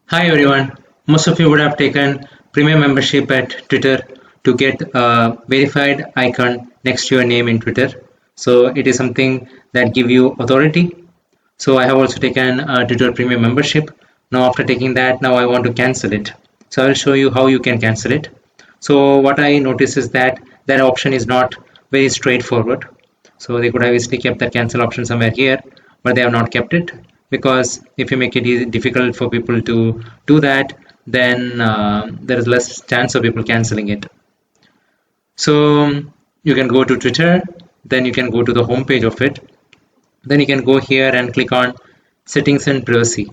Hi everyone. Most of you would have taken premium membership at Twitter to get a verified icon next to your name in Twitter. So it is something that give you authority. So I have also taken a Twitter premium membership. Now after taking that, now I want to cancel it. So I will show you how you can cancel it. So what I notice is that that option is not very straightforward. So they could have easily kept the cancel option somewhere here, but they have not kept it, because if you make it difficult for people to do that, then there is less chance of people canceling it. So you can go to Twitter, then you can go to the home page of it, then you can go here and click on settings and privacy.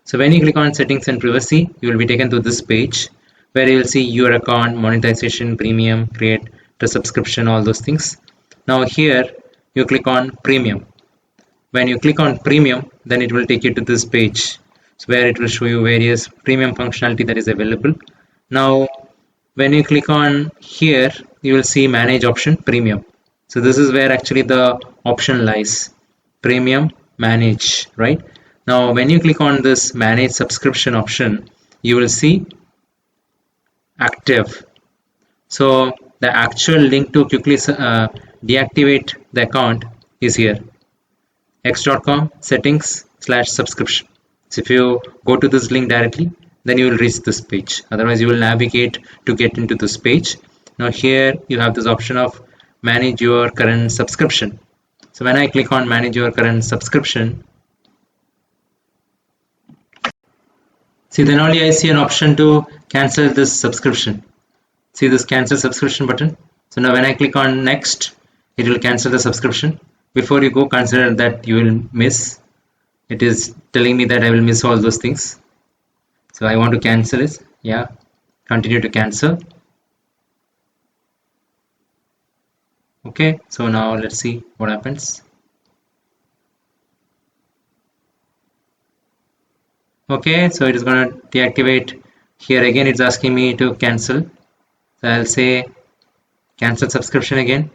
So when you click on settings and privacy, you will be taken to this page where you will see your account, monetization, premium, create the subscription, all those things. Now here you click on premium. When you click on premium, then it will take you to this page, so where it will show you various premium functionality that is available. Now when you click on here, you will see manage option premium. So this is where actually the option lies, premium manage, right? Now when you click on this manage subscription option, you will see active. So the actual link to quickly deactivate the account is here, x.com settings/subscription. So if you go to this link directly, then you will reach this page. Otherwise you will navigate to get into this page. Now here you have this option of manage your current subscription. So when I click on manage your current subscription, see, then only I see an option to cancel this subscription. See this cancel subscription button. So now when I click on next, it will cancel the subscription. Before you go, consider that you will miss. It is telling me that I will miss all those things. So I want to cancel it. Yeah, continue to cancel. Okay, so now let's see what happens. Okay, so it is going to deactivate. Here again it's asking me to cancel. So I'll say cancel subscription again.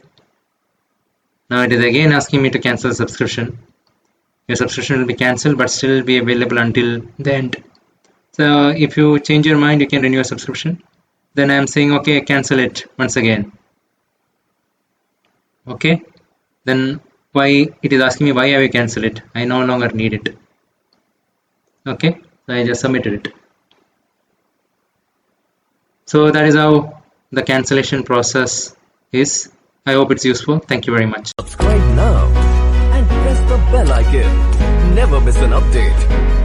Now it is again asking me to cancel the subscription. Your subscription will be cancelled but still be available until the end. So if you change your mind, you can renew your subscription. Then I'm saying okay, cancel it once again. Okay, then why it is asking me why have you cancelled it? I no longer need it. Okay, so I just submitted it. So that is how the cancellation process is. I hope it's useful. Thank you very much. Subscribe now and press the bell icon. Never miss an update.